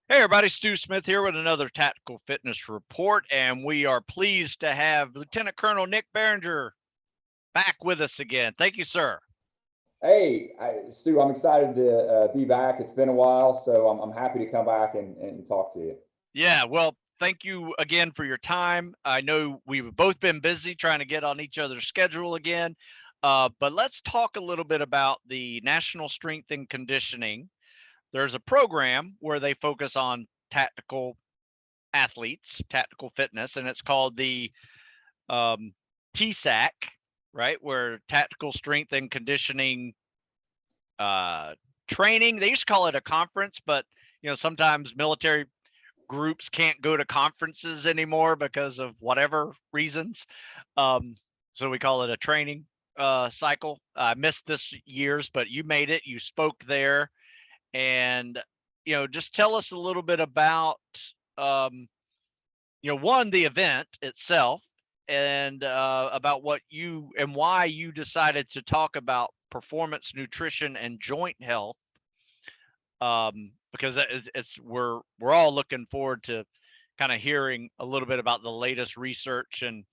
Hey everybody, Stu Smith here with another Tactical Fitness Report, and we are pleased to have Lieutenant Colonel Nick Barringer back with us again. Thank you, sir. Hey, Stu, I'm excited to be back. It's been a while, so I'm happy to come back and talk to you. Yeah, well, thank you again for your time. I know we've both been busy trying to get on each other's schedule again, but let's talk a little bit about the National Strength and Conditioning. There's a program where they focus on tactical athletes, tactical fitness, and it's called the TSAC, right? Where tactical strength and conditioning training. They used to call it a conference, but sometimes military groups can't go to conferences anymore because of whatever reasons. So we call it a training cycle. I missed this year's, but you made it. You spoke there, and just tell us a little bit about one, the event itself, and about what you and why you decided to talk about performance nutrition and joint health, because we're all looking forward to kind of hearing a little bit about the latest research and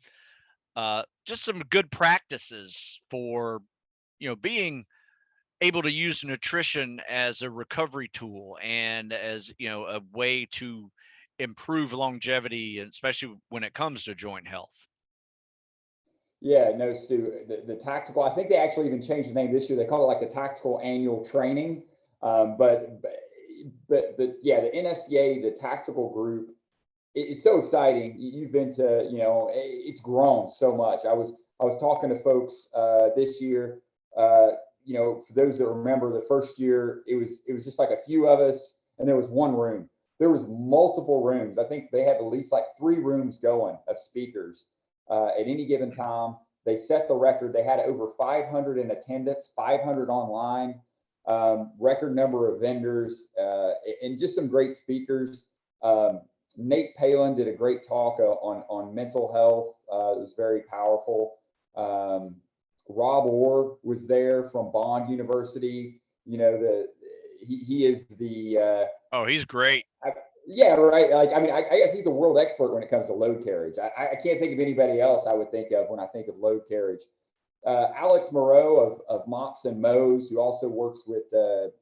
just some good practices for being able to use nutrition as a recovery tool and as a way to improve longevity, and especially when it comes to joint health. Yeah, no, Stu, the tactical, I think they actually even changed the name this year. They call it like the Tactical Annual Training. But yeah, the NSCA, the tactical group, it's so exciting. You've been to, it's grown so much. I was talking to folks this year. For those that remember, the first year it was just like a few of us, and there was one room. There was multiple rooms. I think they had at least like 3 rooms going of speakers at any given time. They set the record. They had over 500 in attendance, 500 online, record number of vendors, and just some great speakers. Nate Palin did a great talk on mental health. It was very powerful. Rob Orr was there from Bond University. He is the Oh, he's great. Yeah, right. Like, I mean, I guess he's a world expert when it comes to load carriage. I can't think of anybody else I would think of when I think of load carriage. Alex Moreau of MOPS and MOS, who also works with the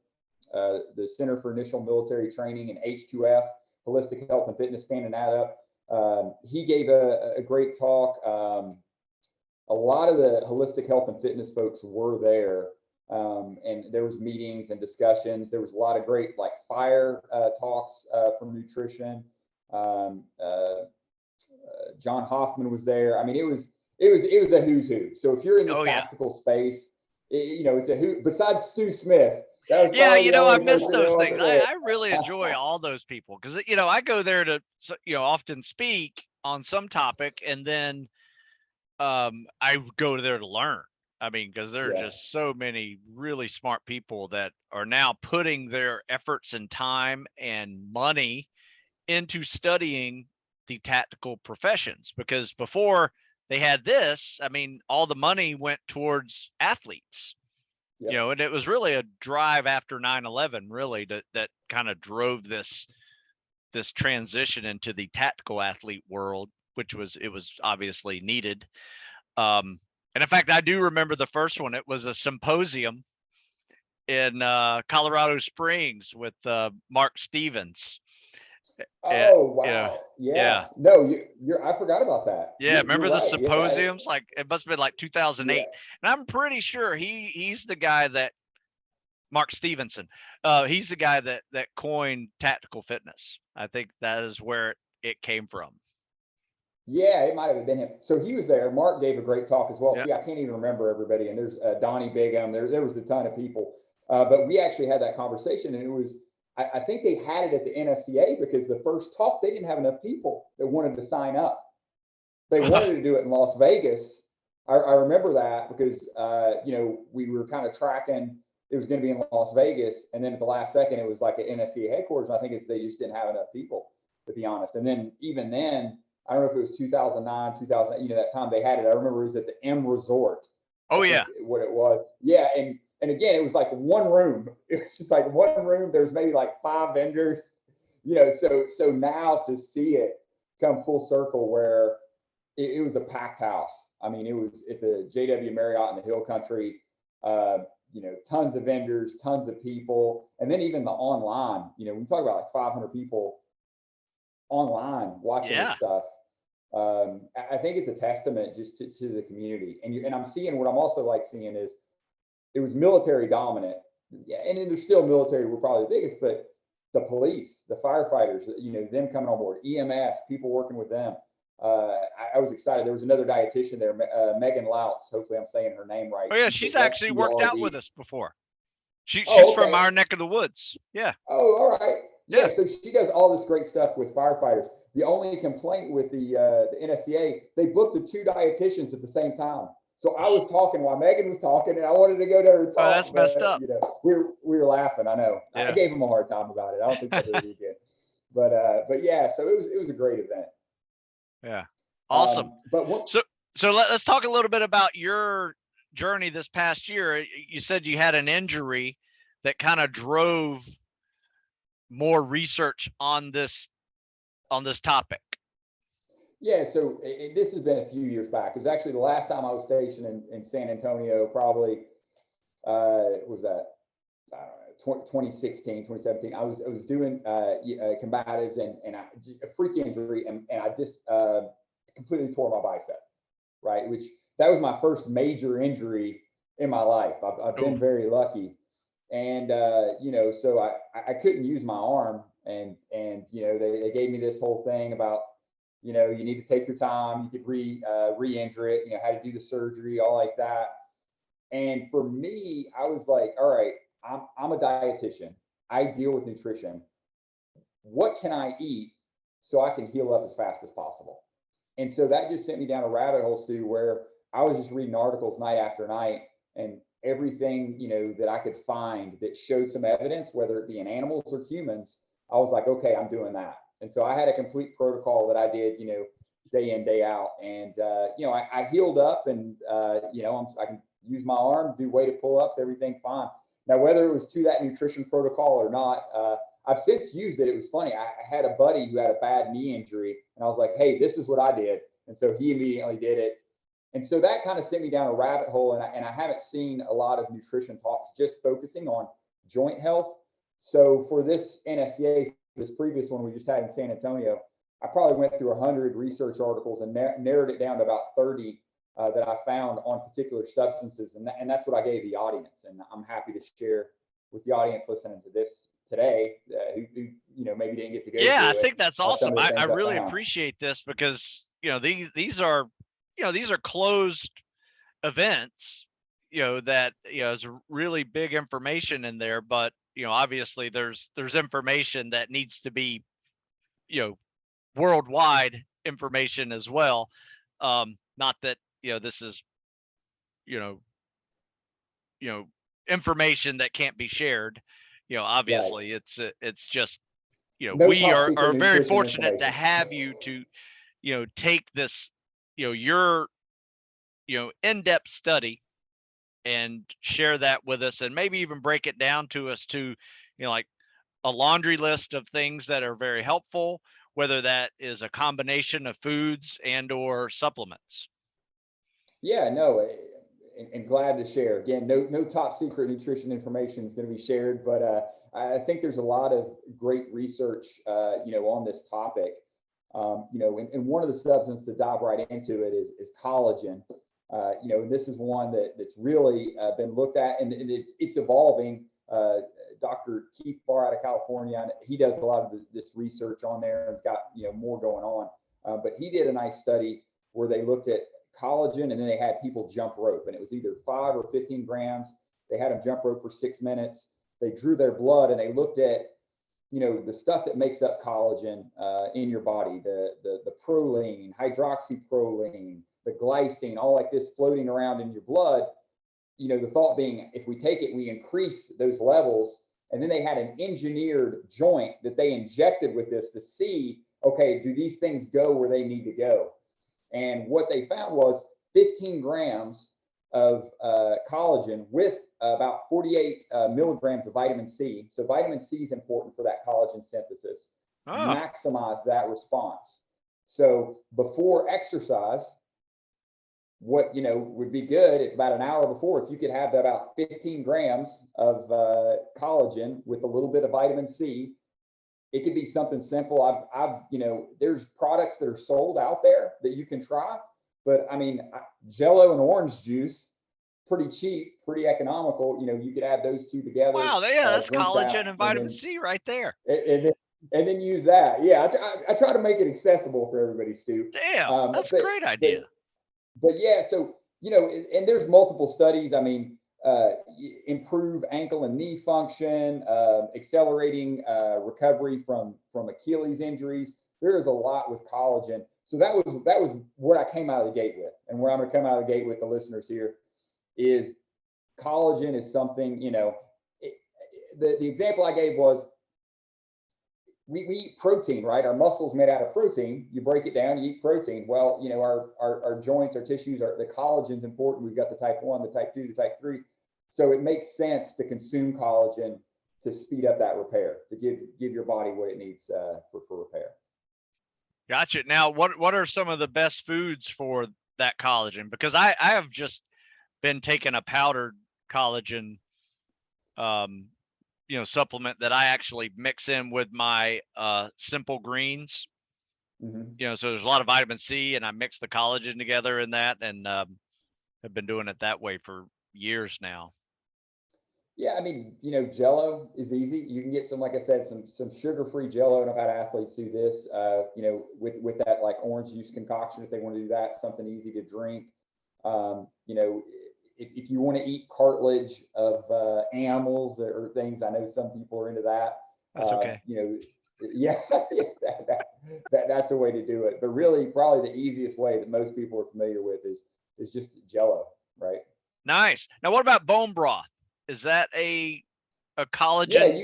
Center for Initial Military Training and H2F, Holistic Health and Fitness, standing that up. He gave a great talk. A lot of the holistic health and fitness folks were there. And there was meetings and discussions. There was a lot of great like fire talks from nutrition. John Hoffman was there. I mean, it was a who's who. So if you're in the tactical space, it's a who. Besides Stu Smith, yeah, I miss those things. I really enjoy all those people because I go there to often speak on some topic, and then I go there to learn. I mean, because there are just so many really smart people that are now putting their efforts and time and money into studying the tactical professions. Because before they had this, I mean, all the money went towards athletes, and it was really a drive after 9/11, really, that kind of drove this transition into the tactical athlete world, which was obviously needed. And in fact, I do remember the first one. It was a symposium in Colorado Springs with Mark Stevens. Oh, wow. Yeah. No, I forgot about that. Yeah, remember the symposiums? Like, it must have been like 2008. And I'm pretty sure he's the guy that Mark Stevenson. He's the guy that coined tactical fitness. I think that is where it came from. Yeah, it might have been him. So he was there. Mark gave a great talk as well. See, I can't even remember everybody. And there's Donnie Bigham. There was a ton of people. But we actually had that conversation, and it was, I think they had it at the NSCA because the first talk, they didn't have enough people that wanted to sign up. They wanted to do it in Las Vegas. I remember that because, we were kind of tracking, it was going to be in Las Vegas. And then at the last second, it was like at NSCA headquarters. And I think they just didn't have enough people, to be honest. And then even then, I don't know if it was 2009, 2000, that time they had it. I remember it was at the M Resort. Oh, yeah. What it was. Yeah. And again, it was like one room. It was just like one room. There's maybe like 5 vendors. so now to see it come full circle where it was a packed house. I mean, it was at the JW Marriott in the Hill Country, tons of vendors, tons of people. And then even the online, we talk about like 500 people online watching this stuff. I think it's a testament just to the community. And I'm seeing, what I'm also like seeing is, it was military dominant. Yeah, and then there's still military, we're probably the biggest, but the police, the firefighters, them coming on board, EMS, people working with them. I was excited. There was another dietitian there, Megan Louts. Hopefully I'm saying her name right. Oh yeah, she's actually worked out with us before. She's from our neck of the woods. Yeah. Oh, all right. Yeah. So she does all this great stuff with firefighters. The only complaint with the NSCA, they booked the 2 dietitians at the same time. So I was talking while Megan was talking, and I wanted to go to her talk. Oh, that's messed up. We were laughing. I know. Yeah. I gave them a hard time about it. I don't think they'll do it again. But yeah, so it was a great event. Yeah. Awesome. So let's talk a little bit about your journey this past year. You said you had an injury that kind of drove more research on this topic. Yeah, so this has been a few years back. It was actually the last time I was stationed in San Antonio, probably, was that 2016, 2017. I was doing combatives and a freak injury, and I just completely tore my bicep, right? That was my first major injury in my life. I've been very lucky. And, so I couldn't use my arm, and they gave me this whole thing about, you need to take your time, you could re-injure it, how to do the surgery, all like that. And for me, I was like, all right, I'm a dietitian. I deal with nutrition. What can I eat so I can heal up as fast as possible? And so that just sent me down a rabbit hole, Stu, where I was just reading articles night after night, and everything, that I could find that showed some evidence, whether it be in animals or humans, I was like, okay, I'm doing that. And so I had a complete protocol that I did, day in, day out. And, I healed up, and, I can use my arm, do weighted pull-ups, everything fine. Now, whether it was to that nutrition protocol or not, I've since used it. It was funny. I had a buddy who had a bad knee injury, and I was like, hey, this is what I did. And so he immediately did it. And so that kind of sent me down a rabbit hole. And I haven't seen a lot of nutrition talks just focusing on joint health. So for this NSCA, this previous one we just had in San Antonio, I probably went through 100 research articles and narrowed it down to about 30 that I found on particular substances. And that's what I gave the audience. And I'm happy to share with the audience listening to this today, who maybe didn't get to go. Yeah, I think that's awesome. I really appreciate this, because these are closed events, that is really big information in there, but obviously there's information that needs to be worldwide information as well. Not that this is information that can't be shared. Obviously it's just we are very fortunate to have you to take this your in-depth study and share that with us, and maybe even break it down to us to like a laundry list of things that are very helpful, whether that is a combination of foods and or supplements. Yeah, no, and glad to share. Again, no top secret nutrition information is going to be shared, but I think there's a lot of great research on this topic. And one of the substances to dive right into it is collagen. And this is one that's really been looked at, and it's evolving. Dr. Keith Barr out of California, he does a lot of this research on there, and it's got more going on. But he did a nice study where they looked at collagen, and then they had people jump rope, and it was either 5 or 15 grams. They had them jump rope for 6 minutes. They drew their blood, and they looked at the stuff that makes up collagen in your body, the proline, hydroxyproline, the glycine, all like this floating around in your blood. The thought being, if we take it, we increase those levels. And then they had an engineered joint that they injected with this to see, okay, do these things go where they need to go? And what they found was 15 grams of collagen with about 48 milligrams of vitamin C. So vitamin C is important for that collagen synthesis. Oh, maximize that response. So before exercise, what would be good, it's about an hour before, if you could have about 15 grams of collagen with a little bit of vitamin C. It could be something simple. I've there's products that are sold out there that you can try, but I mean, Jello and orange juice, pretty cheap, pretty economical. You could add those two together, wow. Yeah, that's drink collagen that, and vitamin C right there. And then use that. Yeah, I try to make it accessible for everybody, Stu. Damn, that's a But great idea. yeah, so and there's multiple studies. I mean, improve ankle and knee function, accelerating recovery from Achilles injuries. There is a lot with collagen. So that was what I came out of the gate with, and what I'm going to come out of the gate with the listeners here is collagen is something. The example I gave was we eat protein, right? Our muscles made out of protein. You break it down, you eat protein. Well, our joints, our tissues, the collagen's important. We've got the type 1, the type 2, the type 3. So it makes sense to consume collagen to speed up that repair, to give your body what it needs for repair. Gotcha. Now, what are some of the best foods for that collagen? Because I have just been taking a powdered collagen supplement that I actually mix in with my simple greens. Mm-hmm. So there's a lot of vitamin C, and I mix the collagen together in that, and have been doing it that way for years now. Yeah, I mean, Jello is easy. You can get some, like I said, some sugar-free Jello, and I've had athletes do this. With that like orange juice concoction, if they want to do that, something easy to drink. If you want to eat cartilage of animals or things, I know some people are into that. That's okay. Yeah, that's a way to do it. But really, probably the easiest way that most people are familiar with is just Jello, right? Nice. Now, what about bone broth? Is that a collagen? Yeah,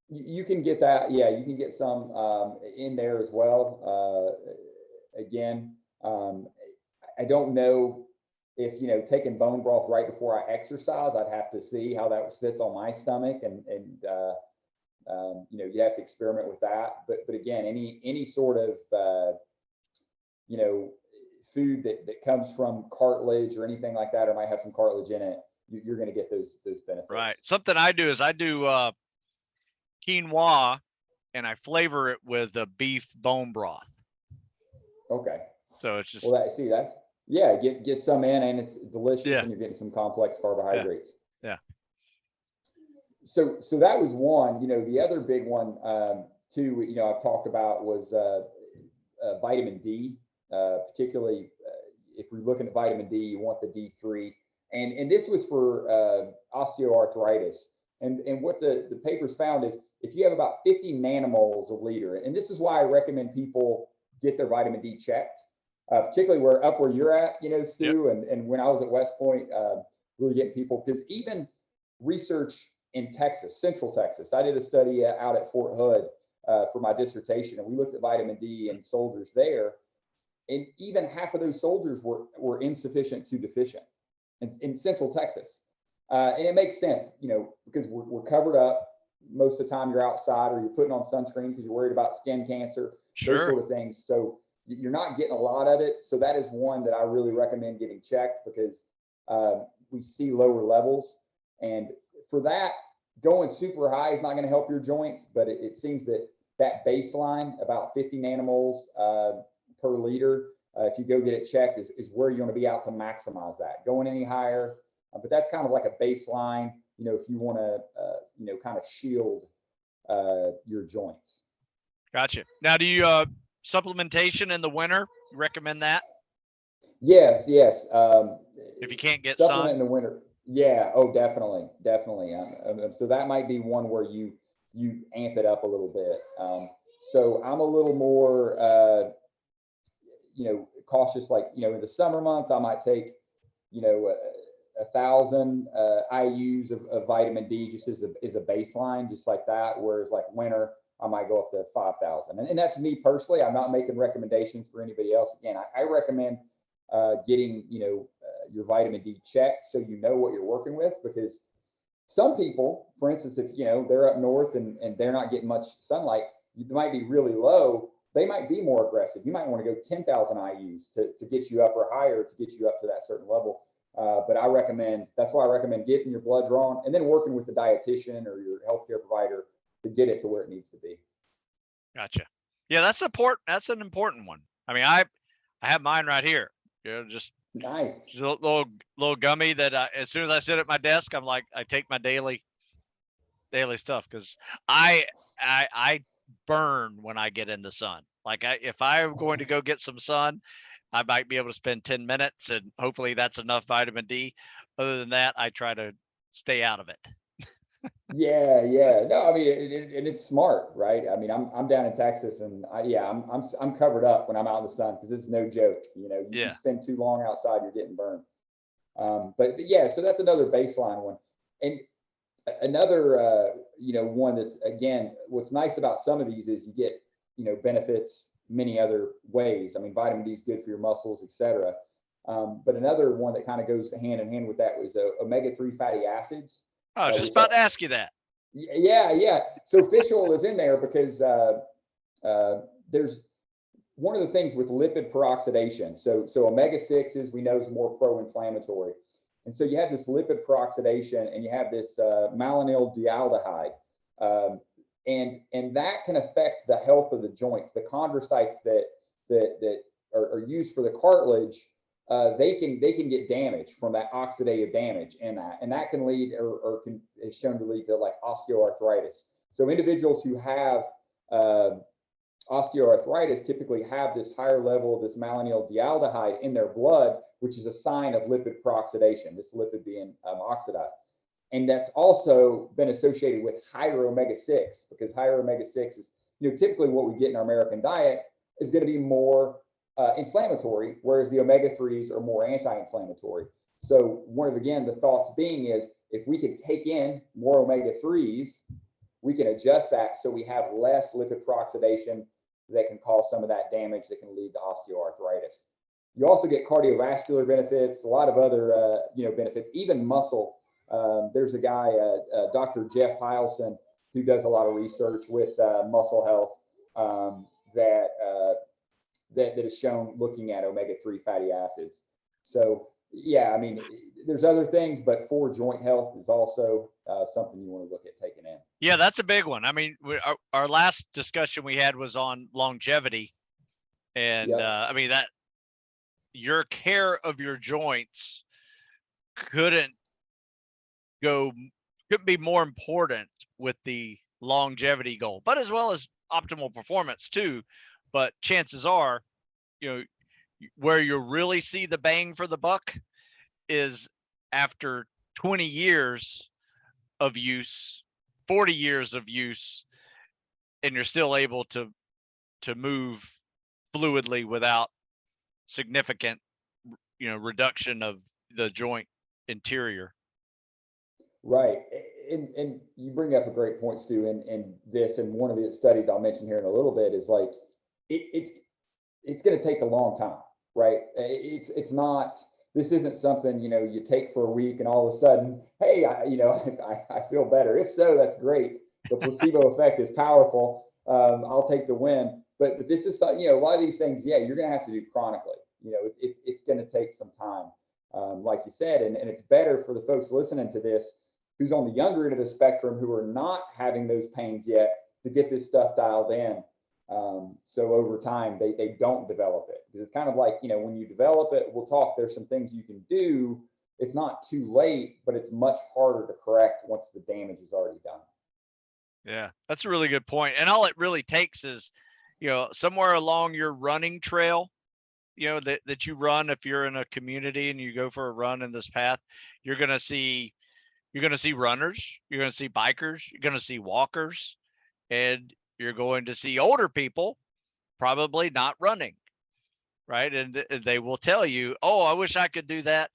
you can get that. Yeah, you can get some in there as well. Again, I don't know if taking bone broth right before I exercise. I'd have to see how that sits on my stomach, and you have to experiment with that. But again, any sort of food that comes from cartilage or anything like that, or might have some cartilage in it, you're going to get those benefits. Right. Something I do is I do quinoa, and I flavor it with a beef bone broth. Okay. So it's just get some in, and it's delicious, and you're getting some complex carbohydrates. Yeah. So that was one. The other big one too. I've talked about was vitamin D, particularly if we're looking at vitamin D, you want the D3. And this was for osteoarthritis. And what the papers found is if you have about 50 nanomoles of liter, and this is why I recommend people get their vitamin D checked, particularly where you're at, Stu, yep. and when I was at West Point, really getting people, because even research in Texas, Central Texas, I did a study out at Fort Hood for my dissertation, and we looked at vitamin D in soldiers there, and even half of those soldiers were insufficient to deficient in Central Texas. And it makes sense, because we're covered up most of the time. You're outside, or you're putting on sunscreen because you're worried about skin cancer, those sort of things. So you're not getting a lot of it. So that is one that I really recommend getting checked, because we see lower levels. And for that, going super high is not going to help your joints, but it seems that baseline, about 50 nanomoles per liter, if you go get it checked, is where you're going to be out to maximize that. Going any higher, but that's kind of like a baseline, if you want to, kind of shield your joints. Gotcha. Now, do you supplementation in the winter? You recommend that? Yes. If you can't get supplement sun in the winter, yeah. Oh, definitely. So that might be one where you amp it up a little bit. So I'm a little more, cautious. Like, in the summer months, I might take, 1,000 IUs of vitamin D just as a baseline, just like that. Whereas like winter, I might go up to 5,000. And that's me personally. I'm not making recommendations for anybody else. Again, I recommend getting, your vitamin D checked so you know what you're working with, because some people, for instance, if they're up north and they're not getting much sunlight, you might be really low, they might be more aggressive. You might want to go 10,000 IUs to get you up, or higher to get you up to that certain level. But that's why I recommend getting your blood drawn and then working with the dietitian or your healthcare provider to get it to where it needs to be. Gotcha. Yeah, that's an important one. I mean, I have mine right here. Just nice. Just a little gummy that as soon as I sit at my desk, I'm like, I take my daily stuff, because I burn when I get in the sun. Like if I'm going to go get some sun, I might be able to spend 10 minutes, and hopefully that's enough vitamin D. Other than that, I try to stay out of it. Yeah. No, I mean, and it's smart, right? I mean, I'm down in Texas, and I'm covered up when I'm out in the sun, because it's no joke. You spend too long outside, you're getting burned. But yeah, so that's another baseline one. And another, one that's, again, what's nice about some of these is you get, benefits many other ways. I mean, vitamin D is good for your muscles, etc. But another one that kind of goes hand in hand with that was omega-3 fatty acids. I was just about to ask you that. Yeah. So fish oil is in there because there's one of the things with lipid peroxidation. So omega-6s we know is more pro-inflammatory. And so you have this lipid peroxidation, and you have this malonyl dialdehyde. And that can affect the health of the joints. The chondrocytes that are used for the cartilage, they can get damaged from that oxidative damage in that, and that can lead is shown to lead to like osteoarthritis. So individuals who have osteoarthritis typically have this higher level of this malonyl dialdehyde in their blood, which is a sign of lipid peroxidation, this lipid being oxidized. And that's also been associated with higher omega-6, because higher omega-6 is, typically what we get in our American diet is going to be more inflammatory, whereas the omega-3s are more anti-inflammatory. So the thoughts being is, if we could take in more omega-3s, we can adjust that so we have less lipid peroxidation that can cause some of that damage that can lead to osteoarthritis. You also get cardiovascular benefits, a lot of other benefits, even muscle. There's a guy, Dr. Jeff Heilson, who does a lot of research with muscle health that is shown looking at omega-3 fatty acids. So yeah, I mean, there's other things, but for joint health is also something you want to look at taking in. Yeah, that's a big one. I mean, our last discussion we had was on longevity, and I mean, that your care of your joints couldn't be more important with the longevity goal, but as well as optimal performance too. But chances are, where you really see the bang for the buck is after 20 years of use, 40 years of use, and you're still able to move fluidly without significant, reduction of the joint interior. Right. And you bring up a great point, Stu, and this, and one of the studies I'll mention here in a little bit is like, it's going to take a long time, right? It's not, this isn't something, you take for a week and all of a sudden, hey, I feel better. If so, that's great. The placebo effect is powerful. I'll take the win. But this is, a lot of these things, you're going to have to do chronically. It's going to take some time, like you said, and it's better for the folks listening to this who's on the younger end of the spectrum, who are not having those pains yet, to get this stuff dialed in. So over time, they don't develop it, because it's kind of like, when you develop it, there's some things you can do. It's not too late, but it's much harder to correct once the damage is already done. Yeah, that's a really good point. And all it really takes is, somewhere along your running trail, that you run, if you're in a community and you go for a run in this path, you're going to see runners, you're going to see bikers, you're going to see walkers, and you're going to see older people probably not running, right? And they will tell you, oh, I wish I could do that.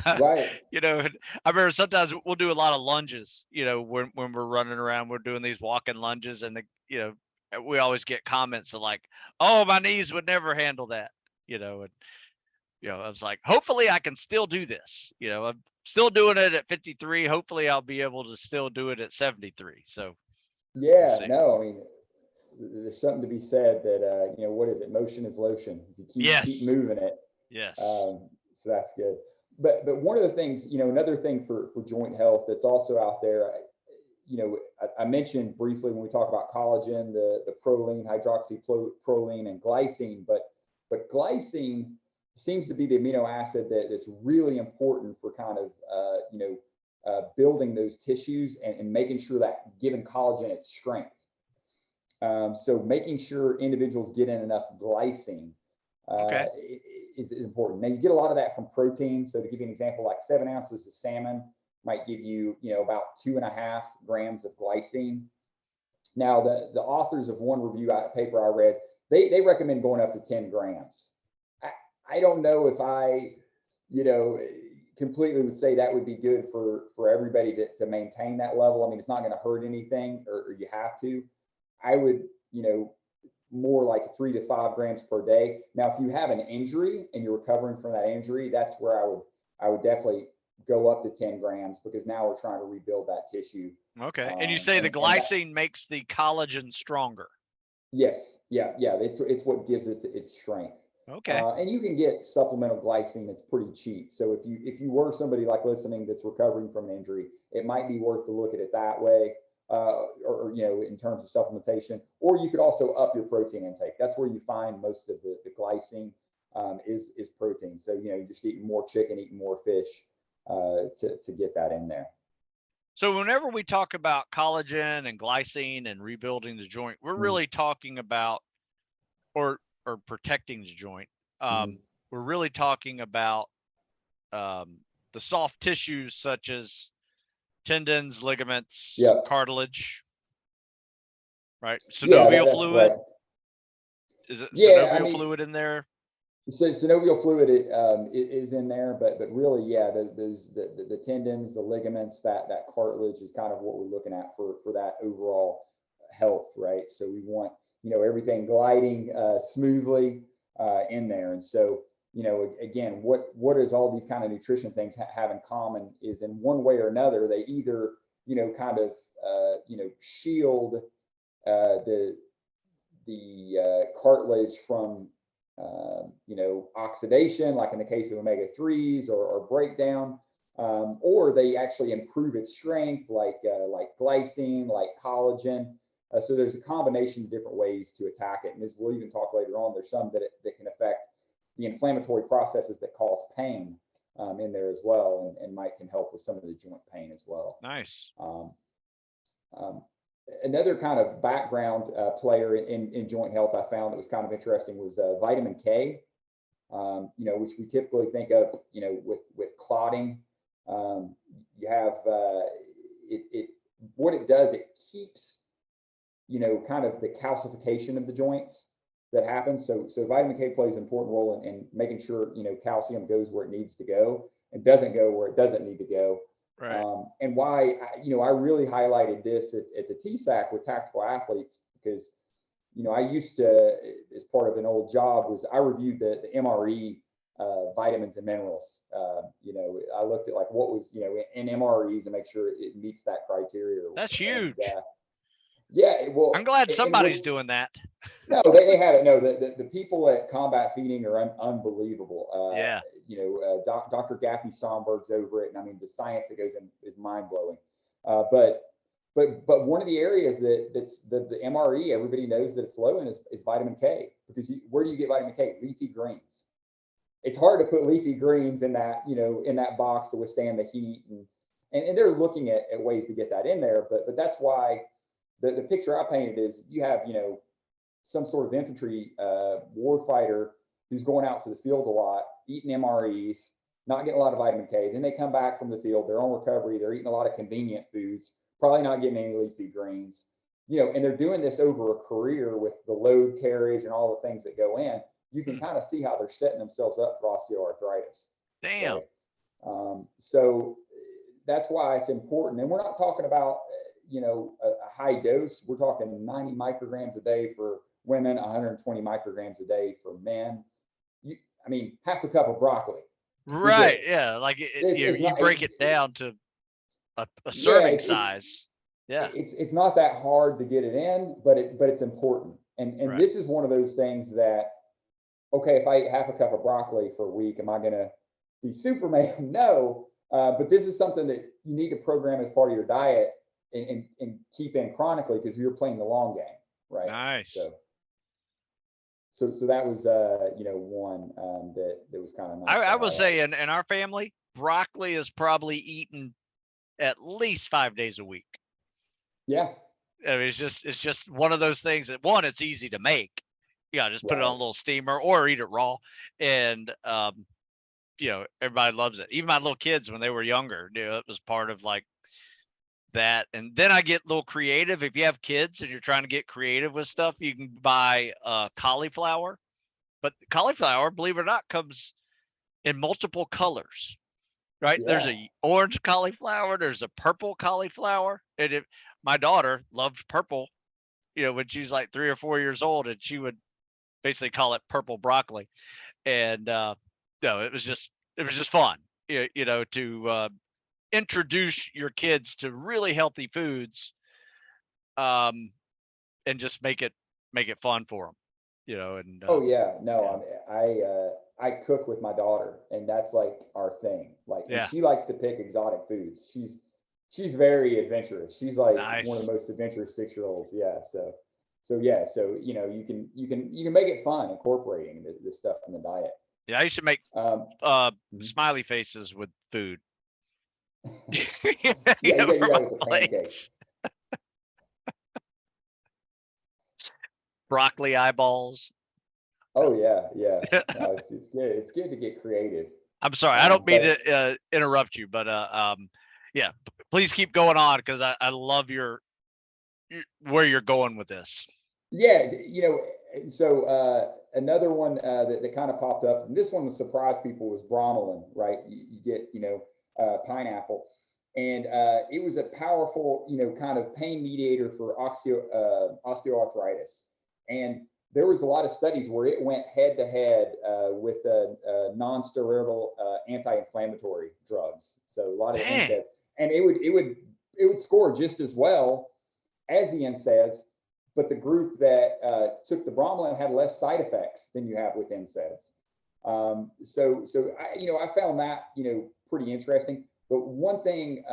Right. I remember sometimes we'll do a lot of lunges, when we're running around, we're doing these walking lunges, and we always get comments of like, oh, my knees would never handle that, and I was like, hopefully I can still do this. I'm still doing it at 53. Hopefully I'll be able to still do it at 73. So Yeah, no, I mean, there's something to be said that, what is it? Motion is lotion. If you keep moving it. Yes. So that's good. But one of the things, another thing for joint health that's also out there, I mentioned briefly when we talk about collagen, the proline, hydroxyproline, and glycine, but glycine seems to be the amino acid that's really important for kind of, building those tissues and making sure that giving collagen its strength. So making sure individuals get in enough glycine is important. Now you get a lot of that from protein. So to give you an example, like 7 ounces of salmon might give you, about 2.5 grams of glycine. Now the authors of one review paper I read, they recommend going up to 10 grams. I don't know if I, completely would say that would be good for everybody to maintain that level. I mean, it's not going to hurt anything, or you have to. I would, more like 3 to 5 grams per day. Now, if you have an injury and you're recovering from that injury, that's where I would definitely go up to 10 grams, because now we're trying to rebuild that tissue. Okay. And you say the glycine makes the collagen stronger. Yes. Yeah. It's what gives it its strength. Okay. And you can get supplemental glycine. It's pretty cheap. So if you were somebody like listening that's recovering from an injury, it might be worth to look at it that way. Or in terms of supplementation, or you could also up your protein intake. That's where you find most of the glycine is protein. So you just eating more chicken, eating more fish to get that in there. So whenever we talk about collagen and glycine and rebuilding the joint, we're really talking about or protecting the joint. We're really talking about the soft tissues such as tendons, ligaments, cartilage, right? Synovial fluid. Right. Is it synovial fluid in there? So synovial fluid is in there, but really, the tendons, the ligaments, that cartilage is kind of what we're looking at for that overall health, right? So we want, everything gliding smoothly in there. And so, again, what does all these kind of nutrition things have in common is, in one way or another, they either, kind of, shield the cartilage from, oxidation, like in the case of omega-3s, or breakdown, or they actually improve its strength, like glycine, like collagen. So there's a combination of different ways to attack it. And as we'll even talk later on, there's some that can affect the inflammatory processes that cause pain in there as well, and can help with some of the joint pain as well. Nice. Another kind of background player in joint health I found that was kind of interesting was vitamin K, which we typically think of, with clotting. You have what it does, it keeps, kind of the calcification of the joints that happens. So vitamin K plays an important role in making sure, calcium goes where it needs to go and doesn't go where it doesn't need to go. Right. And why, I really highlighted this at the TSAC with tactical athletes, because, I used to, as part of an old job, I reviewed the MRE vitamins and minerals. I looked at like what was, in MREs and make sure it meets that criteria. That's huge. Yeah, well, I'm glad somebody's doing that. No, they have it. No, the people at Combat Feeding are unbelievable. Dr. Gaffney Stomberg's over it, and I mean, the science that goes in is mind blowing. But one of the areas that's the MRE, everybody knows that it's low in is vitamin K, because where do you get vitamin K? Leafy greens. It's hard to put leafy greens in that, in that box to withstand the heat, and they're looking at ways to get that in there. But that's why the picture I painted is, you have, some sort of infantry warfighter who's going out to the field a lot, eating MREs, not getting a lot of vitamin K. Then they come back from the field, they're on recovery, they're eating a lot of convenient foods, probably not getting any leafy greens, and they're doing this over a career with the load carriage and all the things that go in. You can kind of see how they're setting themselves up for osteoarthritis. Damn. Right? So that's why it's important. And we're not talking about, a high dose. We're talking 90 micrograms a day for women, 120 micrograms a day for men. Half a cup of broccoli. Right. Yeah. Like you break it down to a serving size. Yeah. It's not that hard to get it in, but it's important. And Right. this is one of those things that, okay, if I eat half a cup of broccoli for a week, am I going to be Superman? No. But this is something that you need to program as part of your diet and keep in chronically, because you're playing the long game, right? Nice. So that was one that was kind of nice. I will say in our family, broccoli is probably eaten at least 5 days a week. Yeah. I mean, it's just one of those things that, one, it's easy to make. Yeah, just put it on a little steamer or eat it raw. And everybody loves it. Even my little kids, when they were younger, it was part of like that. And then I get a little creative. If you have kids and you're trying to get creative with stuff, you can buy cauliflower. But cauliflower, believe it or not, comes in multiple colors, right? There's a orange cauliflower, there's a purple cauliflower. And my daughter loved purple, when she was like 3 or 4 years old, and she would basically call it purple broccoli. And no, it was just fun, to introduce your kids to really healthy foods, and just make it fun for them, and Oh yeah, no, I cook with my daughter, and that's like our thing. Like, and she likes to pick exotic foods. She's very adventurous. She's like one of the most adventurous 6-year-olds. Yeah, so you can make it fun incorporating this stuff in the diet. Yeah, I used to make smiley faces with food. Yeah, with the pancakes. Broccoli eyeballs. Oh yeah. No, it's good. It's good to get creative. I'm sorry, I don't mean to interrupt you, but yeah, please keep going on, because I love where you're going with this. Yeah, so another one that kind of popped up, and this one surprised people, was bromelain, right? You get, pineapple, and it was a powerful, kind of pain mediator for osteoarthritis. And there was a lot of studies where it went head to head with non-steroidal anti-inflammatory drugs. So a lot of the NSAIDs, and it would score just as well as the NSAIDs. But the group that took the bromelain had less side effects than you have with NSAIDs. So I found that, pretty interesting. But one thing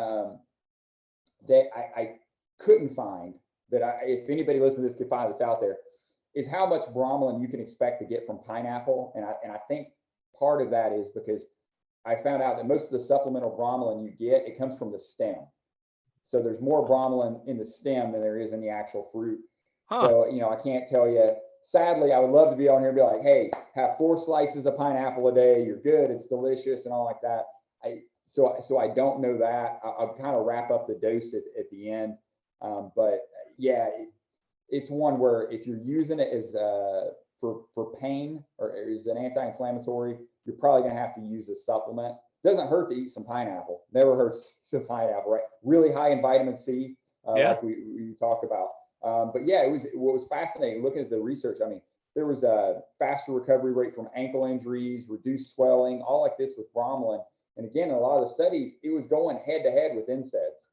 that I couldn't find, that if anybody listening to this could find this out there, is how much bromelain you can expect to get from pineapple. And I think part of that is because I found out that most of the supplemental bromelain you get, it comes from the stem. So there's more bromelain in the stem than there is in the actual fruit. So, I can't tell you. Sadly, I would love to be on here and be like, hey, have 4 slices of pineapple a day. You're good. It's delicious and all like that. So I don't know that. I'll kind of wrap up the dose at the end. But yeah, it's one where if you're using it as for pain or as an anti-inflammatory, you're probably going to have to use a supplement. Doesn't hurt to eat some pineapple. Never hurts some pineapple, right? Really high in vitamin C, like we talk about. But yeah, what was fascinating looking at the research. I mean, there was a faster recovery rate from ankle injuries, reduced swelling, all like this with bromelain. And again, in a lot of the studies, it was going head to head with NSAIDs.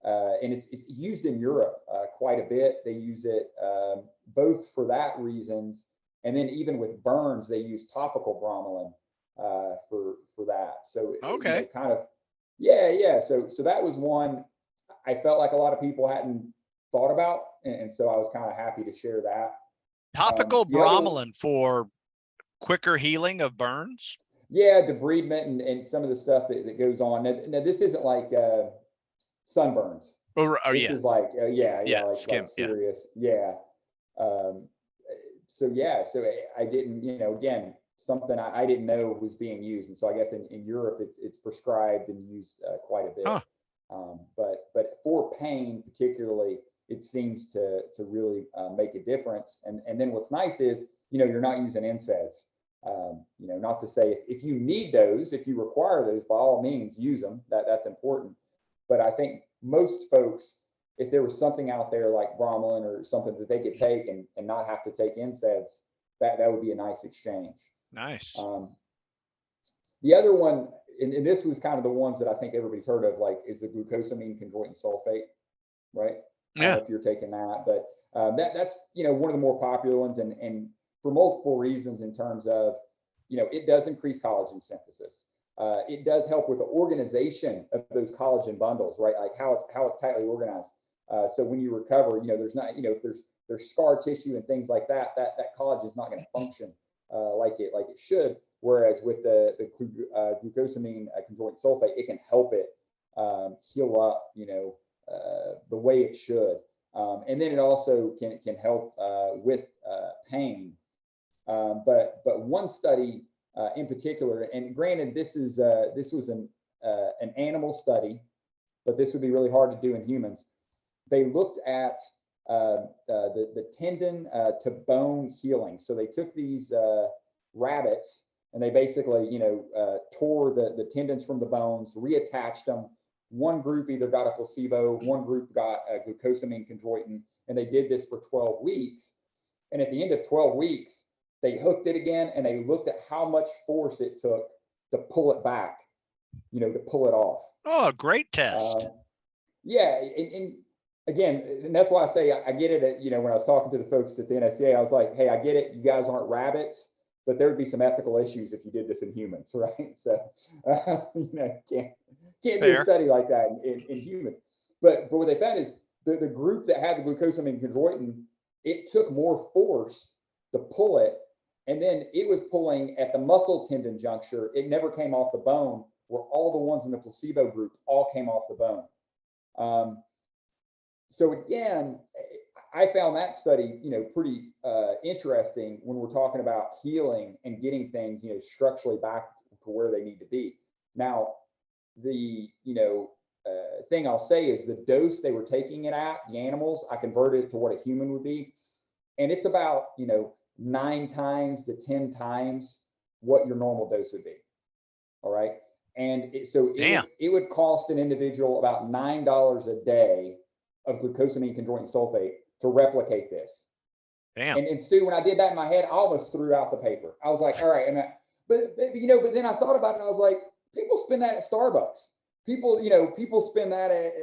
And it's used in Europe quite a bit. They use it both for that reasons, and then even with burns, they use topical bromelain for that. So okay, kind of, yeah. So that was one I felt like a lot of people hadn't thought about, and so I was kind of happy to share that. Topical bromelain for quicker healing of burns. Yeah, debridement and some of the stuff that goes on. Now this isn't like sunburns. This is like like serious. So I didn't, again, something I didn't know was being used, and so I guess in Europe it's prescribed and used quite a bit. But for pain particularly, it seems to really make a difference. And then what's nice is, you're not using NSAIDs. Not to say if you need those, if you require those, by all means use them. That's important. But I think most folks, if there was something out there like bromelain or something that they could take and not have to take NSAIDs, that would be a nice exchange. Nice. The other one, and this was kind of the ones that I think everybody's heard of, like, is the glucosamine chondroitin sulfate, right? I don't Yeah. know if you're taking that, but that's, one of the more popular ones, and for multiple reasons in terms of, it does increase collagen synthesis. It does help with the organization of those collagen bundles, right? Like how it's tightly organized. So when you recover, there's not, if there's scar tissue and things like that, that collagen is not going to function like it should. Whereas with the glucosamine chondroitin sulfate, it can help it heal up, the way it should. And then it also can help with pain. But one study in particular, and granted, this was an animal study, but this would be really hard to do in humans. They looked at the tendon to bone healing. So they took these rabbits and they basically, tore the tendons from the bones, reattached them. One group either got a placebo, one group got a glucosamine chondroitin, and they did this for 12 weeks. And at the end of 12 weeks, they hooked it again and they looked at how much force it took to pull it back, to pull it off. Oh, great test. Yeah, and again, and that's why I say I get it. When I was talking to the folks at the NSCA, I was like, hey, I get it. You guys aren't rabbits, but there would be some ethical issues if you did this in humans, right? So, can't do a study like that in humans. But what they found is the group that had the glucosamine chondroitin, it took more force to pull it, and then it was pulling at the muscle tendon juncture. It never came off the bone, where all the ones in the placebo group all came off the bone. So again, I found that study, pretty interesting when we're talking about healing and getting things, structurally back to where they need to be. Now, the thing I'll say is the dose they were taking it at, the animals, I converted it to what a human would be, and it's about 9 times to 10 times what your normal dose would be. All right, and it would cost an individual about $9 a day of glucosamine chondroitin sulfate to replicate this. Damn. And Stu, when I did that in my head, I almost threw out the paper. I was like, all right, but then I thought about it and I was like, people spend that at Starbucks. People spend that at,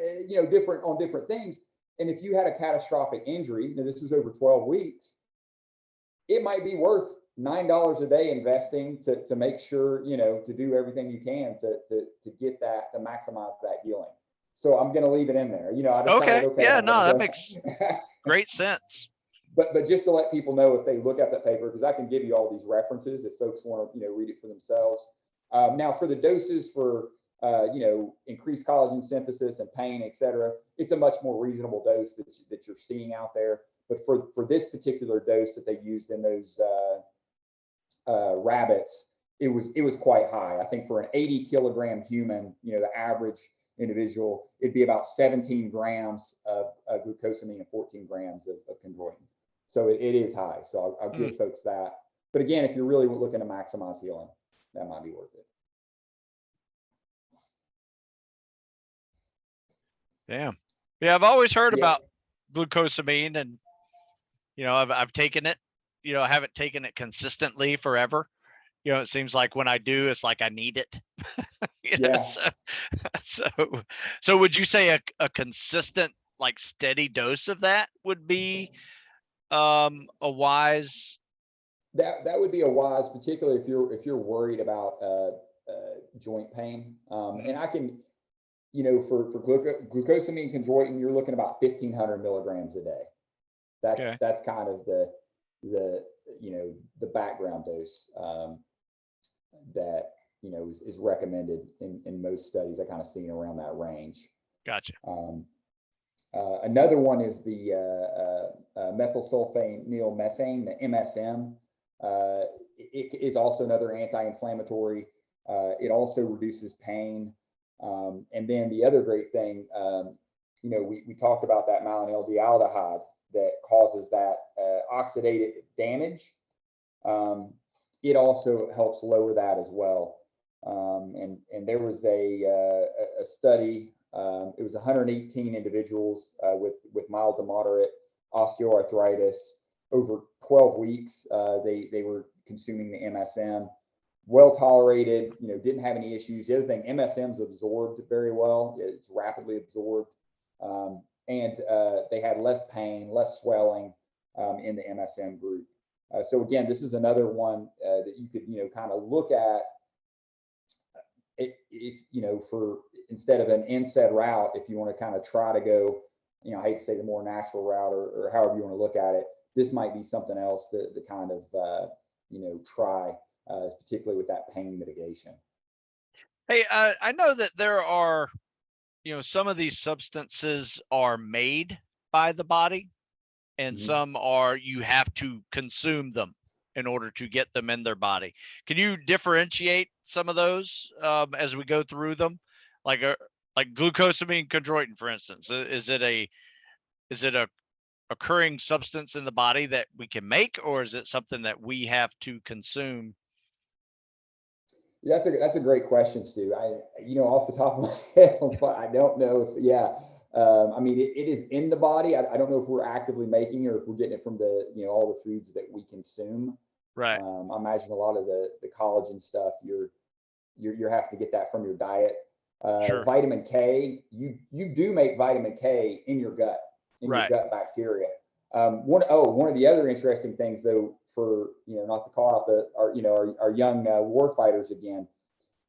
different things. And if you had a catastrophic injury, this was over 12 weeks, it might be worth $9 a day investing to make sure, to do everything you can to get that, to maximize that healing. So I'm going to leave it in there. I decided, okay. Yeah, no, that makes great sense. But just to let people know, if they look at that paper, because I can give you all these references if folks want to, read it for themselves. Now for the doses for, increased collagen synthesis and pain, et cetera, it's a much more reasonable dose that you're seeing out there. But for this particular dose that they used in those rabbits, it was quite high. I think for an 80 kilogram human, the average individual, it'd be about 17 grams of glucosamine and 14 grams of chondroitin. So it is high. So I'll give folks that. But again, if you're really looking to maximize healing, that might be worth it. Damn. Yeah, I've always heard about glucosamine, and I've taken it. I haven't taken it consistently forever. It seems like when I do, it's like I need it. So would you say a consistent, like, steady dose of that would be a wise? That would be a wise, particularly if you're worried about joint pain. And I can, for glucosamine chondroitin, you're looking about 1,500 milligrams a day. That's kind of the background dose that is recommended in most studies. I kind of seen around that range. Gotcha. Another one is the methylsulfanyl-methane, the MSM. It is also another anti-inflammatory. It also reduces pain. And then the other great thing, we talked about that malonyl-aldehyde that causes that oxidative damage. It also helps lower that as well. And there was a study. It was 118 individuals with mild to moderate osteoarthritis. Over 12 weeks, they were consuming the MSM, well tolerated, didn't have any issues. The other thing, MSM's absorbed very well. It's rapidly absorbed. And they had less pain, less swelling in the MSM group. So again, this is another one that you could, kind of look at for instead of an NSAID route, if you want to kind of try to go, I hate to say the more natural route or however you want to look at it, this might be something else to kind of, try, particularly with that pain mitigation. Hey, I know that there are, some of these substances are made by the body and some are, you have to consume them in order to get them in their body. Can you differentiate some of those as we go through them? Like glucosamine chondroitin, for instance, is it a occurring substance in the body that we can make, or is it something that we have to consume? Yeah, that's a great question, Stu. Off the top of my head, I don't know if, I mean, it is in the body. I don't know if we're actively making or if we're getting it from all the foods that we consume. Right. I imagine a lot of the collagen stuff, you have to get that from your diet. Sure. Vitamin K, you do make vitamin K in your gut, your gut bacteria. One of the other interesting things, though, for not to call out our young war fighters again,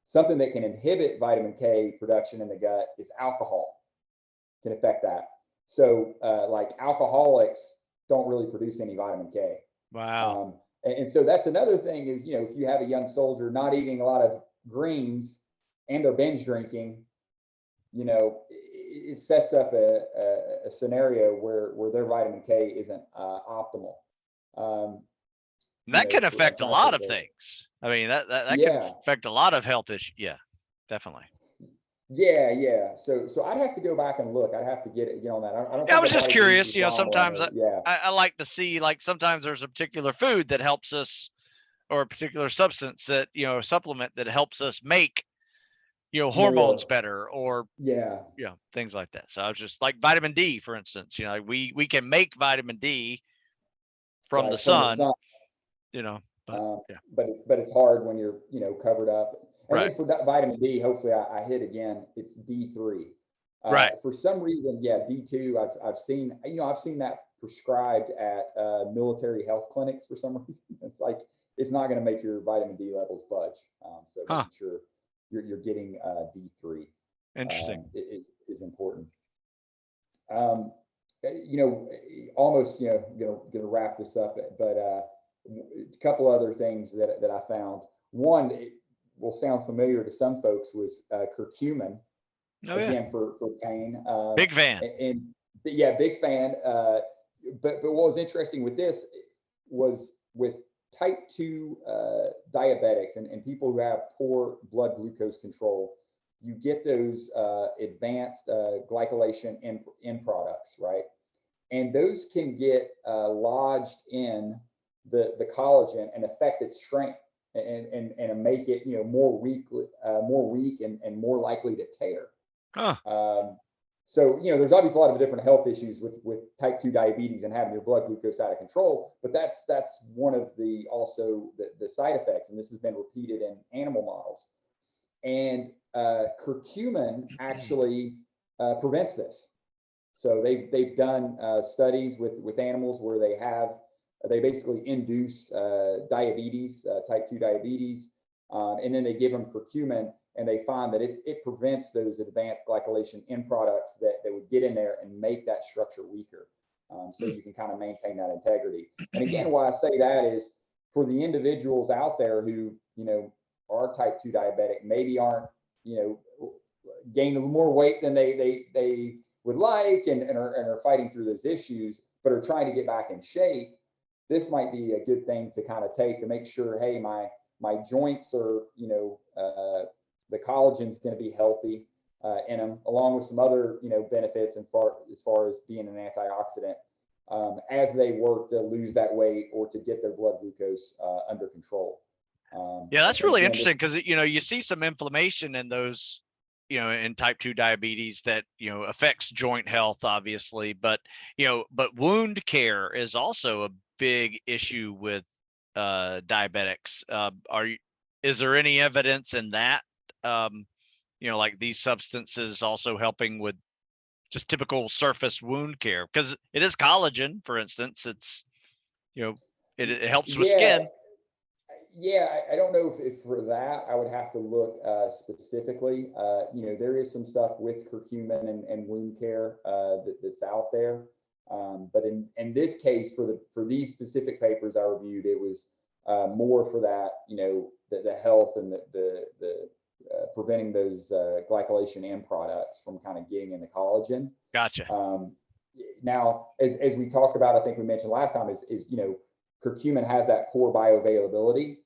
something that can inhibit vitamin K production in the gut is alcohol. Can affect that. So like alcoholics don't really produce any vitamin K. Wow. And so that's another thing is, if you have a young soldier not eating a lot of greens and they're binge drinking, it sets up a scenario where their vitamin K isn't optimal. That can affect a lot of things. I mean, that can affect a lot of health issues. Yeah, definitely. Yeah. So I'd have to go back and look. I'd have to get on that. I don't. Yeah, I was just curious. Sometimes I like to see, like, sometimes there's a particular food that helps us, or a particular substance that supplement that helps us make hormones better, or things like that. So I was just like vitamin D, for instance. We can make vitamin D from the sun. But it's hard when you're covered up. And then for that vitamin D, hopefully I hit again, it's D3. For some reason, D2, I've seen that prescribed at military health clinics for some reason. It's like, it's not going to make your vitamin D levels budge. So making sure you're getting D3 interesting is important. Almost, gonna wrap this up, but a couple other things that I found. One, it will sound familiar to some folks, was curcumin. Again, for pain. Big fan. Big fan. But what was interesting with this was with type 2 diabetics and people who have poor blood glucose control, you get those advanced glycolation end products, right? And those can get lodged in the collagen and affect its strength and make it more weak and more likely to tear. So there's obviously a lot of different health issues with type 2 diabetes and having your blood glucose out of control, but that's one of the side effects, and this has been repeated in animal models. And curcumin actually prevents this. So they've done studies with animals where they basically induce diabetes, type 2 diabetes, and then they give them curcumin, and they find that it prevents those advanced glycolation end products that would get in there and make that structure weaker. So you can kind of maintain that integrity. And again, why I say that is for the individuals out there who, are type 2 diabetic, maybe aren't, gaining more weight than they would like and are fighting through those issues, but are trying to get back in shape. This might be a good thing to kind of take to make sure, hey, my joints are, the collagen's going to be healthy in them, along with some other, benefits as far as being an antioxidant as they work to lose that weight or to get their blood glucose under control. That's really interesting because, you see some inflammation in those, in type 2 diabetes that, affects joint health, obviously, but wound care is also a big issue with diabetics. is there any evidence in that, you know, like these substances also helping with just typical surface wound care? Because it is collagen, for instance. It's, you know, it helps with Yeah, skin. yeah, I don't know if for that I would have to look specifically. You know, there is some stuff with curcumin and wound care that's out there. But in this case, for these specific papers I reviewed, it was more for that, you know, the health and the preventing those glycolation end products from kind of getting in the collagen. Gotcha. Now, as we talked about, I think we mentioned last time, is you know, curcumin has that poor bioavailability.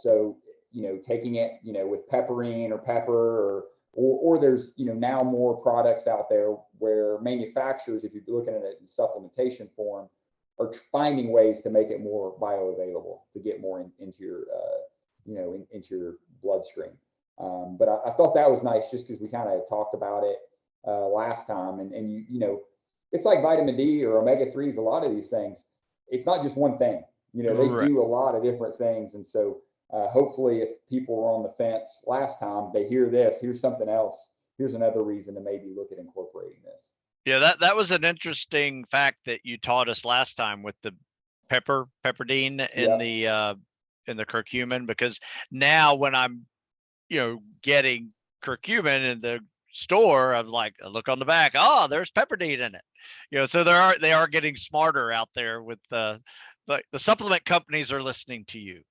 So, you know, taking it, you know, with pepperine or pepper or there's, you know, now more products out there where manufacturers, if you're looking at it in supplementation form, are finding ways to make it more bioavailable to get more into your, you know, into your bloodstream. But I thought that was nice just because we kind of talked about it last time. And you know, it's like vitamin D or omega-3s, a lot of these things, it's not just one thing. You know, they do a lot of different things. And so hopefully if people were on the fence last time, they hear this, here's something else. Here's another reason to maybe look at incorporating this. Yeah, that was an interesting fact that you taught us last time with the pepperdine in the curcumin, because now when I'm, you know, getting curcumin in the store, I'm like, I look on the back, oh, there's pepperdine in it. You know, so they are getting smarter out there with the supplement companies are listening to you.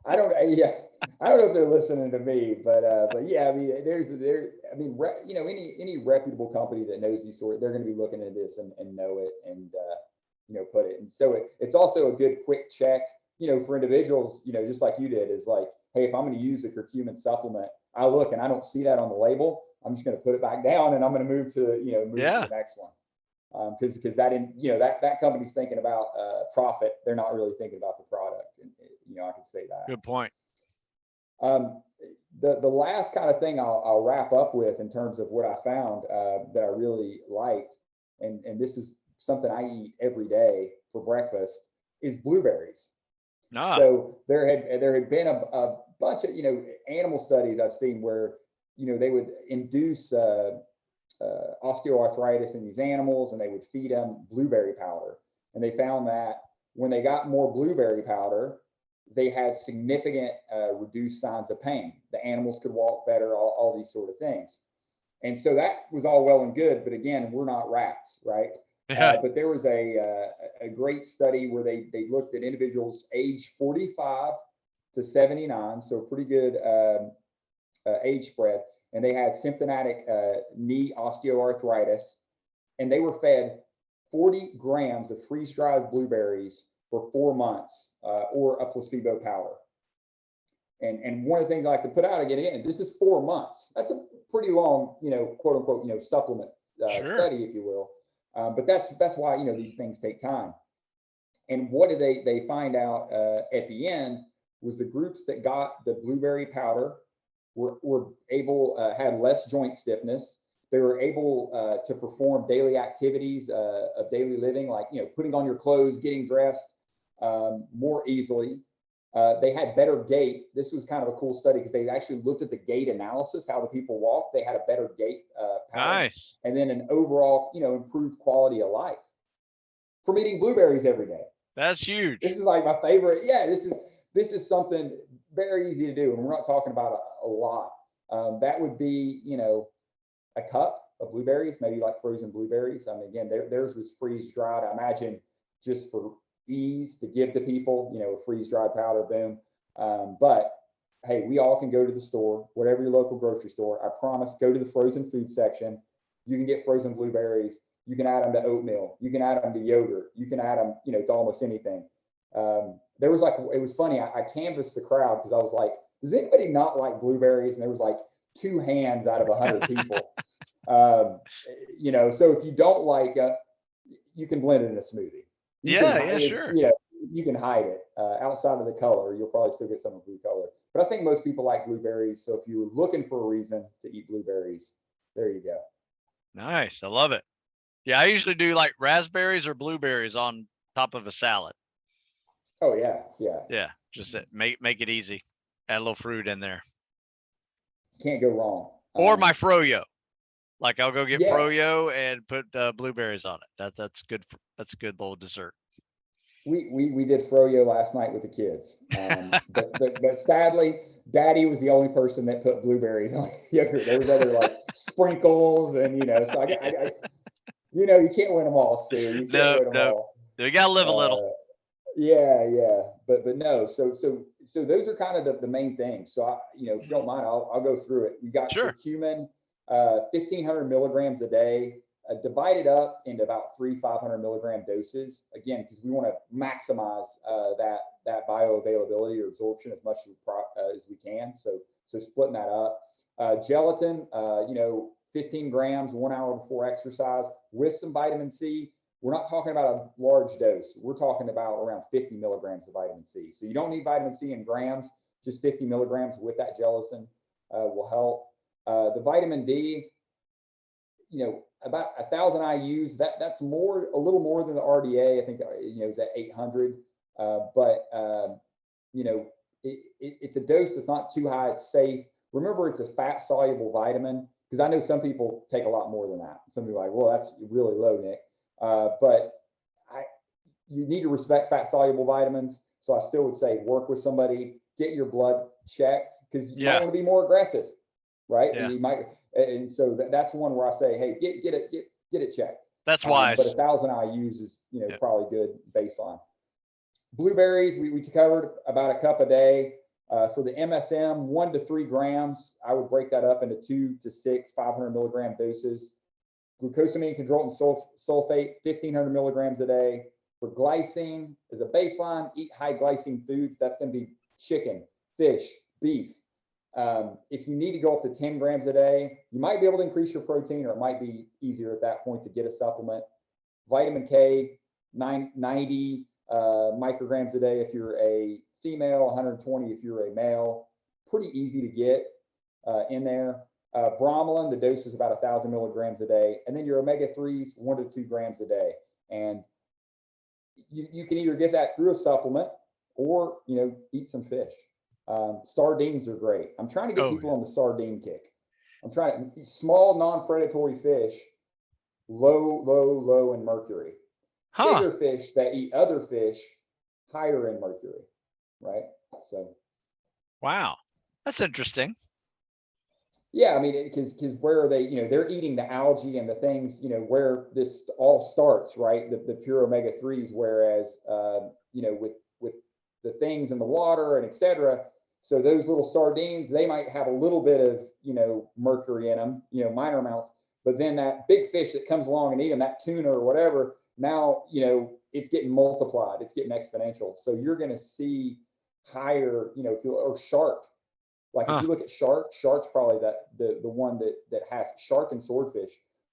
I don't know if they're listening to me, but yeah, I mean, I mean, you know, any reputable company that knows these sort, they're going to be looking at this and know it and you know, put it. And so it's also a good quick check, you know, for individuals, you know, just like you did, is like, hey, if I'm going to use a curcumin supplement, I look and I don't see that on the label, I'm just going to put it back down and I'm going to move to, you know, to the next one. Because that, you know, that company's thinking about profit, they're not really thinking about the product. And you know, I can say that. Good point. The last kind of thing I'll wrap up with in terms of what I found that I really liked, and this is something I eat every day for breakfast, is blueberries. So there had been a bunch of, you know, animal studies I've seen where, you know, they would induce osteoarthritis in these animals and they would feed them blueberry powder. And they found that when they got more blueberry powder, they had significant reduced signs of pain. The animals could walk better, all these sort of things. And so that was all well and good, but again, we're not rats, right? But there was a great study where they looked at individuals age 45 to 79, so pretty good age spread, and they had symptomatic knee osteoarthritis, and they were fed 40 grams of freeze-dried blueberries for 4 months, or a placebo powder. And one of the things I like to put out again, this is 4 months. That's a pretty long, you know, quote unquote, you know, supplement study, if you will. But that's why, you know, these things take time. And what did they find out at the end was the groups that got the blueberry powder were able, had less joint stiffness. They were able to perform daily activities of daily living, like, you know, putting on your clothes, getting dressed more easily. They had better gait. This was kind of a cool study because they actually looked at the gait analysis, how the people walked. They had a better gait pattern. Nice. And then an overall, you know, improved quality of life from eating blueberries every day. That's huge. This is like my favorite. Yeah, this is something very easy to do, and we're not talking about a lot. That would be, you know, a cup of blueberries, maybe like frozen blueberries. I mean, again, theirs was freeze dried. I imagine just for ease to give to people, you know, freeze dried powder, boom. But hey, we all can go to the store, whatever your local grocery store. I promise, go to the frozen food section. You can get frozen blueberries. You can add them to oatmeal. You can add them to yogurt. You can add them, you know, to almost anything. There was like, it was funny. I canvassed the crowd because I was like, does anybody not like blueberries? And there was like 2 hands out of 100 people. You know, so if you don't like it, you can blend it in a smoothie. Sure. You know, you can hide it outside of the color. You'll probably still get some of blue color. But I think most people like blueberries. So if you were looking for a reason to eat blueberries, there you go. Nice. I love it. Yeah, I usually do like raspberries or blueberries on top of a salad. Oh yeah, yeah. Yeah, just make it easy. Add a little fruit in there. Can't go wrong. Or my froyo. Like I'll go get Yeah. froyo and put blueberries on it. That's good. That's a good little dessert. We did froyo last night with the kids, but sadly, Daddy was the only person that put blueberries on yogurt. There was other like sprinkles, and so I you can't win them all, Stu. You can't win them all. You gotta live a little. Yeah, but no. So those are kind of the main things. So if you don't mind, I'll go through it. We got curcumin, 1,500 milligrams a day. Divided up into about 500 milligram doses, again, because we want to maximize that bioavailability or absorption as much as we can. So splitting that up. Gelatin, 15 grams 1 hour before exercise with some vitamin C. We're not talking about a large dose. We're talking about around 50 milligrams of vitamin C. So you don't need vitamin C in grams, just 50 milligrams with that gelatin will help. The vitamin D, about 1,000 IUs. That's a little more than the RDA. I think is at 800. It's a dose that's not too high. It's safe. Remember, it's a fat soluble vitamin, because I know some people take a lot more than that. Some people are like, well, that's really low, Nick. But you need to respect fat soluble vitamins. So I still would say work with somebody, get your blood checked, because you might want to be more aggressive, right? Yeah. And you might. And so that's one where I say, hey, get it checked. That's wise. But 1,000 IUs is probably good baseline. Blueberries, we covered about a cup a day. For the MSM, 1 to 3 grams. I would break that up into 2 to 6 500 milligram doses. Glucosamine, chondroitin sulfate, 1,500 milligrams a day. For glycine, as a baseline, eat high glycine foods. That's going to be chicken, fish, beef. If you need to go up to 10 grams a day, you might be able to increase your protein, or it might be easier at that point to get a supplement. Vitamin K, 90 micrograms a day if you're a female, 120 if you're a male. Pretty easy to get in there. Bromelain, the dose is about 1,000 milligrams a day. And then your omega-3s, 1 to 2 grams a day. And you can either get that through a supplement or, eat some fish. Sardines are great. I'm trying to get people on the sardine kick. I'm trying to small, non-predatory fish, low in mercury. Bigger fish that eat other fish, higher in mercury, right? So. Wow, that's interesting. Yeah, I mean, because where are they? They're eating the algae and the things, where this all starts, right? The pure omega-3s, whereas, with the things in the water and et cetera. So those little sardines, they might have a little bit of, mercury in them, minor amounts, but then that big fish that comes along and eat them, that tuna or whatever, now, it's getting multiplied, it's getting exponential. So you're going to see higher, or shark. Like if you look at shark's probably the one that has shark and swordfish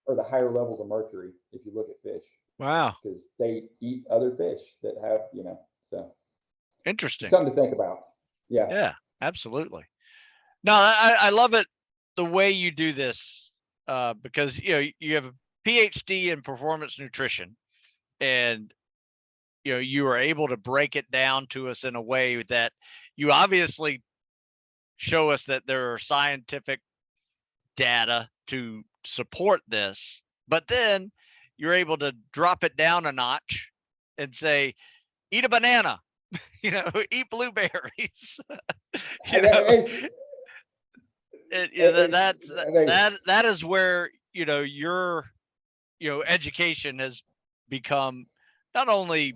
are the higher levels of mercury if you look at fish. Wow. Because they eat other fish that have, so. Interesting. Something to think about. Yeah. Yeah, absolutely. No, I love it the way you do this, because you have a PhD in performance nutrition, and you are able to break it down to us in a way that you obviously show us that there are scientific data to support this, but then you're able to drop it down a notch and say, eat a banana, eat blueberries. That is where your education has become not only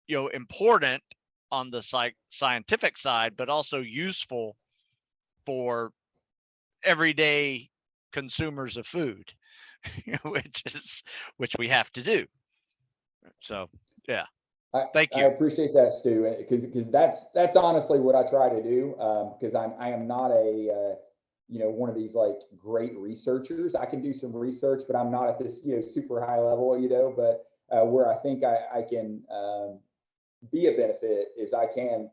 important on the scientific side, but also useful for everyday consumers of food, which we have to do. So yeah. Thank you. I appreciate that, Stu, because that's honestly what I try to do. Because I am not a one of these like great researchers. I can do some research, but I'm not at this super high level. But where I think I can be a benefit is I can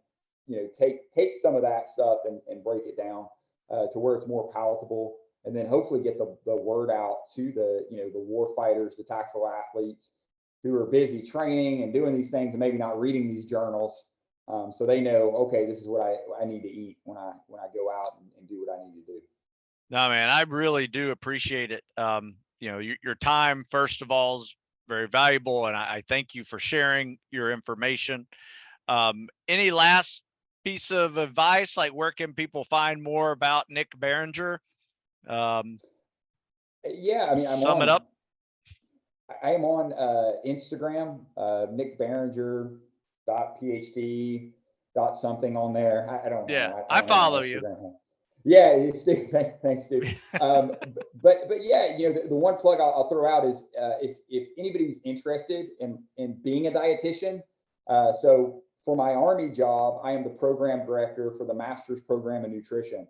take some of that stuff and break it down to where it's more palatable, and then hopefully get the word out to the the war fighters, the tactical athletes who are busy training and doing these things and maybe not reading these journals. So they know, okay, this is what I need to eat when I go out and do what I need to do. No, man, I really do appreciate it. You know, your time, first of all, is very valuable, and I thank you for sharing your information. Any last piece of advice, like where can people find more about Nick Barringer? Yeah, I mean, Sum it up. I am on Instagram, Nick Barringer .phd something on there. I don't know. Yeah, I I don't have my follow you. Instagram handle. Yeah, Steve. Thanks, Steve. But yeah, you know, the one plug I'll throw out is if anybody's interested in being a dietitian. So for my Army job, I am the program director for the master's program in nutrition.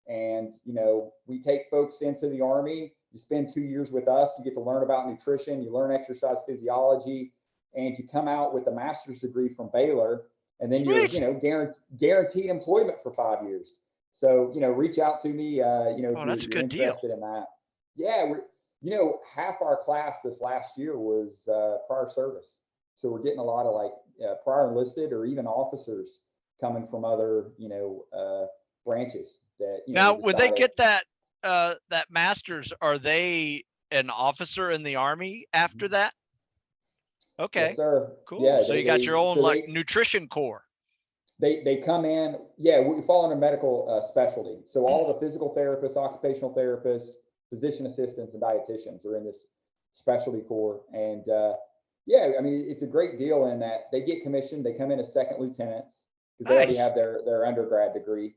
And, you know, we take folks into the Army. You spend 2 years with us. You get to learn about nutrition. You learn exercise physiology, and you come out with a master's degree from Baylor. And then you're, Sweet. you know, guaranteed employment for 5 years. So, you know, reach out to me, you know, Oh, if that's a you're good deal. interested in that. Yeah, you know, half our class this last year was prior service. So we're getting a lot of like prior enlisted or even officers coming from other, you know, branches that, you know, Now, when they decided. get that master's, are they an officer in the Army after that? Okay, Yes, sir. cool. Yeah, So you got your own so like nutrition core. they come in. Yeah, we fall under medical specialty. So all the physical therapists, occupational therapists, physician assistants, and dietitians are in this specialty core. And yeah, I mean, it's a great deal in that they get commissioned. They come in as second lieutenants because they already Nice. have their undergrad degree.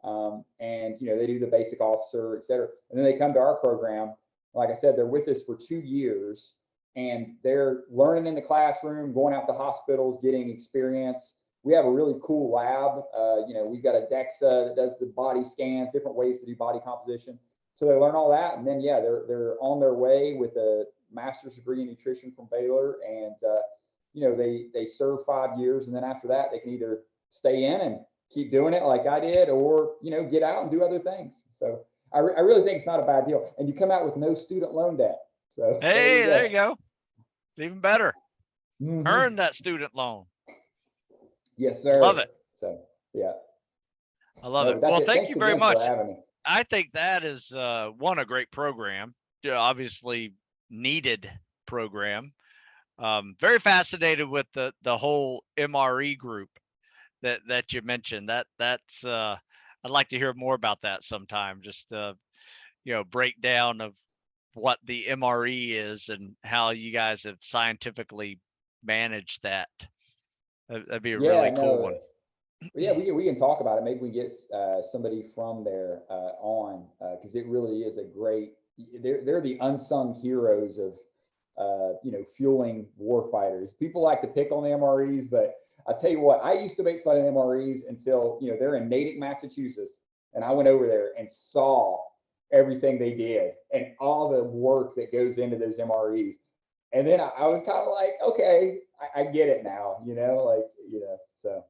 And you know, they do the basic officer, et cetera. And then they come to our program. Like I said, they're with us for 2 years, and they're learning in the classroom, going out to hospitals, getting experience. We have a really cool lab. You know, we've got a DEXA that does the body scans, different ways to do body composition. So they learn all that, and then yeah, they're on their way with a master's degree in nutrition from Baylor, and you know, they serve 5 years, and then after that, they can either stay in and keep doing it like I did, or you know, get out and do other things. So I really think it's not a bad deal, and you come out with no student loan debt. So Hey, there you go. It's even better. Mm-hmm. Earn that student loan. Yes, sir. Love it. So yeah, I love no, it. Well, thank thanks you very again much. for having me. I think that is one, a great program, obviously needed program. Very fascinated with the whole MRE group that you mentioned. That's I'd like to hear more about that sometime. Just you know, breakdown of what the MRE is and how you guys have scientifically managed that. That'd be a really cool one. Yeah, we can talk about it. Maybe we get somebody from there on because it really is a great. They're the unsung heroes of you know, fueling war fighters. People like to pick on the MREs, but I tell you what, I used to make fun of MREs until, you know, they're in Natick, Massachusetts, and I went over there and saw everything they did and all the work that goes into those MREs. And then I was kind of like, okay, I get it now, you know, like, you know, so.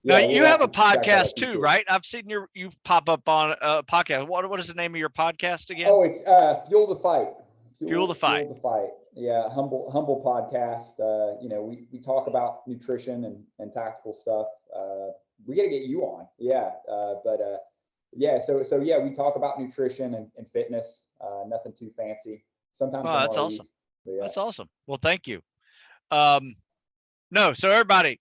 Now Yeah, you we'll have have a to check that out podcast too, too. right? I've seen you pop up on a podcast. What is the name of your podcast again? Oh, it's Fuel the Fight. Fuel the Fight. Fuel the Fight. Yeah, humble podcast. You know, we talk about nutrition and tactical stuff. We got to get you on. Yeah, yeah. So yeah, we talk about nutrition and fitness. Nothing too fancy. Sometimes Oh, that's MREs, awesome. but yeah. That's awesome. Well, thank you. No, so everybody,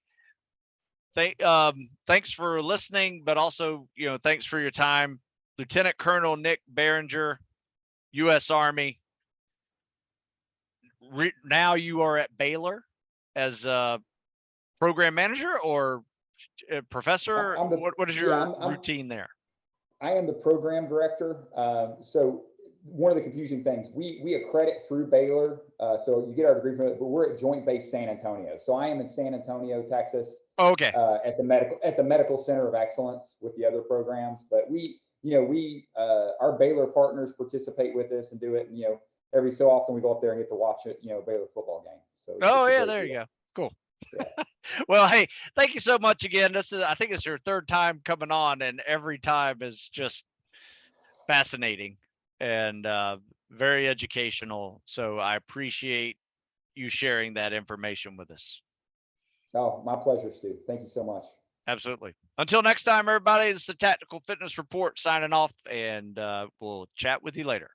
thanks for listening, but also, you know, thanks for your time. Lieutenant Colonel Nick Barringer, U.S. Army. Now you are at Baylor as a program manager or professor. What is your routine there? I am the program director. So one of the confusing things, we accredit through Baylor. So you get our degree from it, but we're at Joint Base San Antonio. So I am in San Antonio, Texas. Okay. At the Medical Center of Excellence with the other programs. But our Baylor partners participate with us and do it. And, you know, every so often we go up there and get to watch it, you know, Baylor football game. So oh yeah, there you go. Cool. Yeah. Well, hey, thank you so much again. I think it's your third time coming on, and every time is just fascinating and very educational. So I appreciate you sharing that information with us. Oh, my pleasure, Stu. Thank you so much. Absolutely. Until next time, everybody, this is the Tactical Fitness Report signing off, and we'll chat with you later.